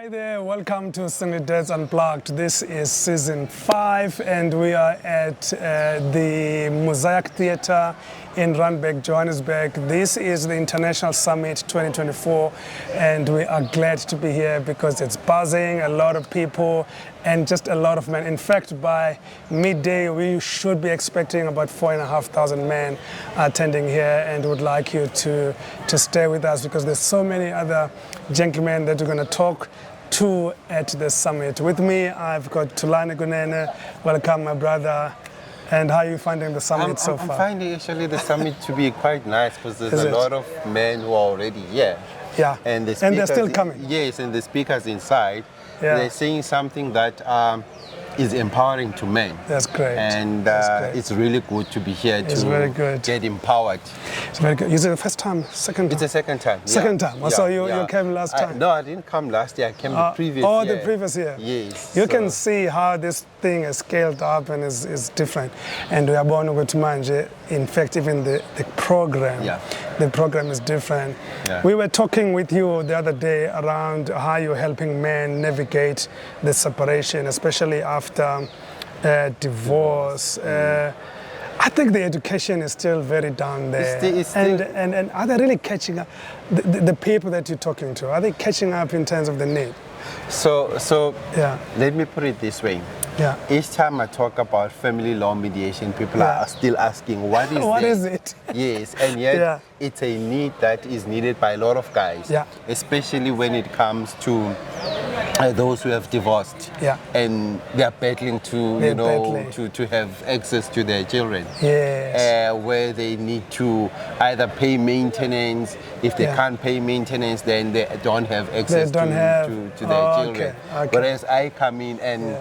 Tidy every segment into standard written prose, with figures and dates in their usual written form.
there, welcome to Sunday Dads Unplugged. This is season 5 and we are at the Mosaic Theatre in Randburg, Johannesburg. This is the International Summit 2024 and we are glad to be here because it's buzzing, a lot of people and just a lot of men. In fact, by midday we should be expecting about 4,500 men attending here, and would like you to stay with us because there's so many other gentlemen that we're going to talk to at the summit. With me, I've got Thulani Kunene. Welcome, my brother. And how are you finding the summit so far? I'm finding actually the summit to be quite nice because there's a lot of men who are already here. Yeah, and they're still coming. Yes, and the speakers inside, they're saying something that is empowering to men. That's great. And it's really good to be here get empowered. It's very good. Is it the first time, second time? It's the second time. Second time. Yeah. So you came last time? No, I didn't come last year. I came the previous year. Oh, the previous year. Yes. You can see how this thing is scaled up and is different. And we are born with manje. In fact, even the program, the program is different. Yeah. We were talking with you the other day around how you're helping men navigate the separation, especially after divorce. I think the education is still very down there. It's still and are they really catching up? The people that you're talking to, are they catching up in terms of the need? So let me put it this way. Yeah. Each time I talk about family law mediation, people are still asking, what is it? Yes, and yet it's a need that is needed by a lot of guys, especially when it comes to those who have divorced and they are battling to to have access to their children, where they need to either pay maintenance. If they can't pay maintenance, then they don't have access to their children. Okay. Whereas I come in and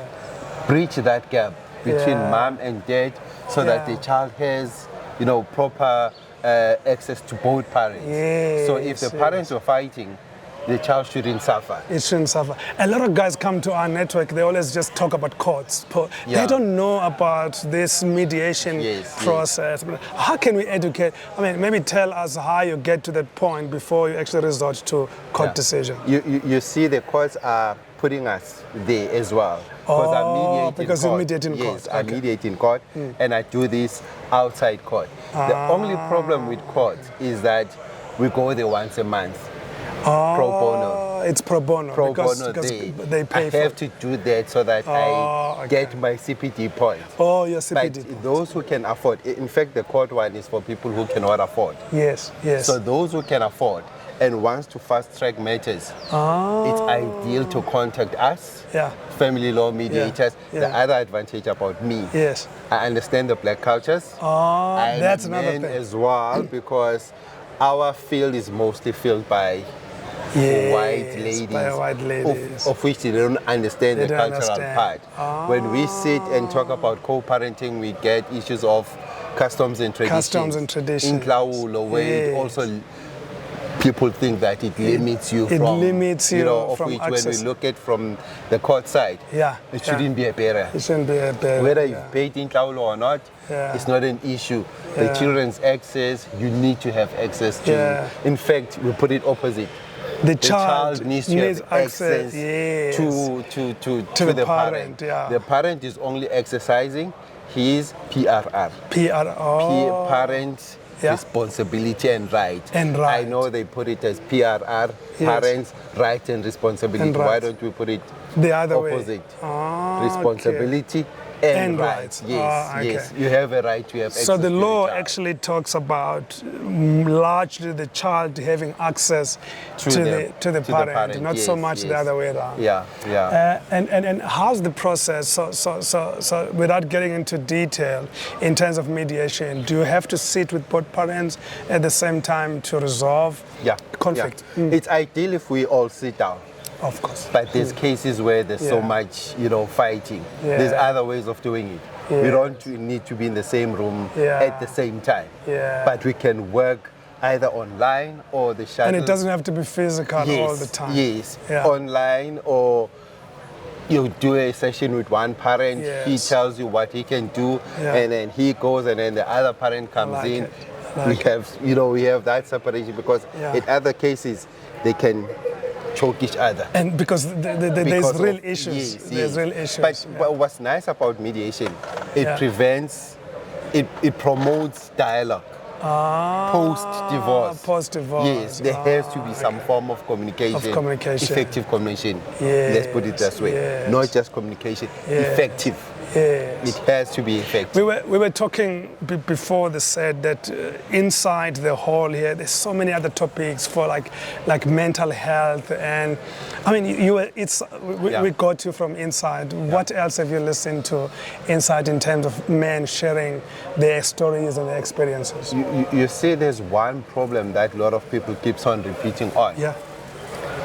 bridge that gap between mom and dad so that the child has proper access to both parents. So if the parents are fighting, the child shouldn't suffer. It shouldn't suffer. A lot of guys come to our network, they always just talk about courts. They don't know about this mediation process. How can we educate? I mean, maybe tell us how you get to that point before you actually resort to court decision. You see, the courts are putting us there as well. Because you mediate in court. Yes, I mediate in court and I do this outside court. The only problem with court is that we go there once a month. Pro bono. It's pro bono. Because they pay I have to do that so that I get my CPD point. Oh, your CPD But point. those who can afford, in fact, the court one is for people who cannot afford. Yes. So those who can afford and wants to fast-track matters, it's ideal to contact us, family law mediators. The other advantage about me, I understand the black cultures. That's another thing as well, because our field is mostly filled by white ladies, of which they don't understand the cultural part. When we sit and talk about co-parenting, we get issues of customs and traditions. In Klaulo, where it also people think that it limits you from which access. When we look at from the court side, it shouldn't be a barrier. It shouldn't be a barrier. Whether you've paid in Klaulo or not, it's not an issue. The children's access, you need to have access to. In fact, we put it opposite. The child needs to have access to the parent. The parent is only exercising his PRR. Parent responsibility and right. I know they put it as PRR, parents, right and responsibility. Why don't we put it the other opposite? Responsibility and rights. Yes. You have a right to have access. So the law actually talks about largely the child having access to the parent, not so much the other way around. And how's the process? So without getting into detail, in terms of mediation, do you have to sit with both parents at the same time to resolve conflict? It's ideal if we all sit down. Of course. But there's cases where there's so much, fighting. There's other ways of doing it. We don't need to be in the same room at the same time. But we can work either online or the shuttle. And it doesn't have to be physical all the time. Online, or you do a session with one parent, he tells you what he can do, and then he goes and then the other parent comes in. We have that separation because in other cases they can choke each other. And because there's real issues. Yes, there's yes. real issues. But what's nice about mediation, it prevents, it promotes dialogue. Post-divorce. Post-divorce. Yes, there has to be some form of communication. Effective communication. Yes. Let's put it this way. Yes. Not just communication, effective. Yes. It has to be effective. We were talking before the set that inside the hall here, there's so many other topics for like mental health, and I mean we got you from inside. What else have you listened to inside in terms of men sharing their stories and their experiences? You see, there's one problem that a lot of people keeps on repeating on. Yeah.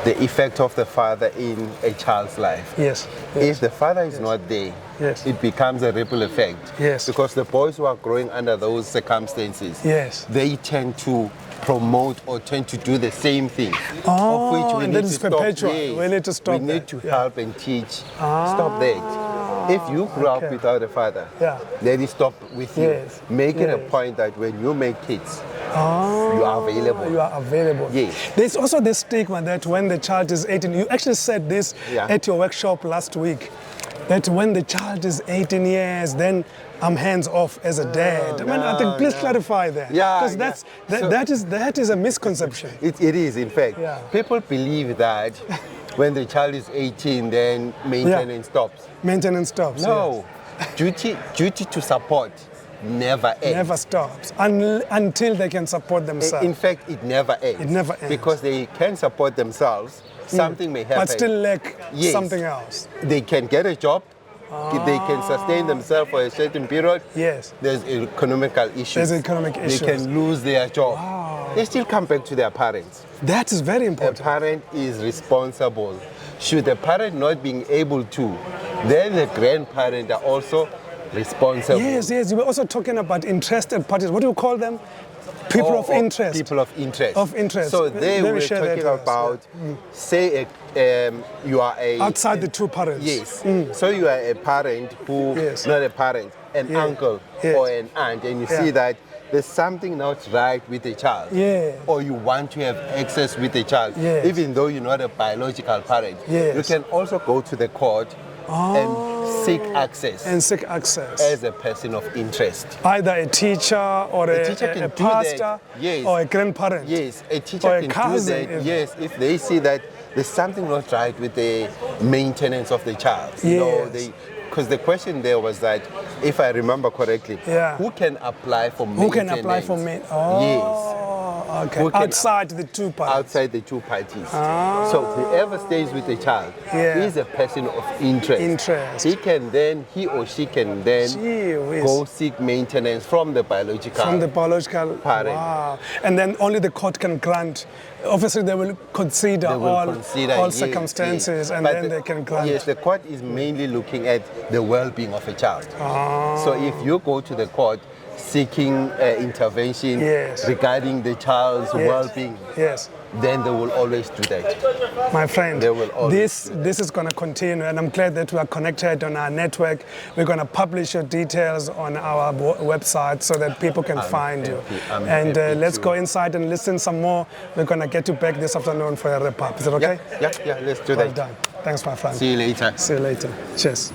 The effect of the father in a child's life. Yes. If the father is not there, it becomes a ripple effect. Yes. Because the boys who are growing under those circumstances, they tend to promote or tend to do the same thing. Oh, of which we and need that to is stop. perpetual. Yes. We need to stop. We need to help and teach. Stop that. If you grew up without a father, let it stop with you. Make it a point that when you make kids, you are available. You are available. Yes. There's also this stigma that when the child is 18, you actually said this at your workshop last week, that when the child is 18 years, then I'm hands off as a dad. I think please clarify that. Because that is a misconception. It is, in fact. People believe that when the child is 18, then maintenance stops. Maintenance stops. No. Duty to support never ends. Never stops until they can support themselves. In fact, it never ends. It never ends. Because they can support themselves, something may happen. But still lack something else. They can get a job. They can sustain themselves for a certain period. Yes. There's economical issues. There's economic issues. They can lose their job. Wow. They still come back to their parents. That is very important. A parent is responsible. Should the parent not being able to, then the grandparent are also responsible. Yes. You were also talking about interested parties. What do you call them? People of interest. People of interest. Of interest. So they were talking about, say, you are a... outside the two parents. Yes. So you are a parent who, not a parent, an uncle or an aunt, and you see that there's something not right with the child. Or you want to have access with the child, even though you're not a biological parent. You can also go to the court and seek access. As a person of interest. Either a teacher or a pastor or a grandparent. Yes, a teacher can do that. Yes, if they see that there's something not right with the maintenance of the child. You know, because the question there was that, if I remember correctly, who can apply for maintenance? Who can apply for maintenance? Yes. Okay. Outside the two parties. Outside the two parties. So whoever stays with the child is a person of interest. He or she can then go seek maintenance from the biological parent. Wow. And then only the court can grant. Obviously, they will consider all circumstances, and then they can grant. Yes, the court is mainly looking at the well-being of a child. So if you go to the court seeking intervention regarding the child's well-being, then they will always do that. My friend, they will always this is going to continue, and I'm glad that we are connected on our network. We're going to publish your details on our website so that people can find you. And let's go inside and listen some more. We're going to get you back this afternoon for a wrap-up. Is it okay? Yeah, let's do that. Well done. Thanks, my friend. See you later. See you later. Cheers.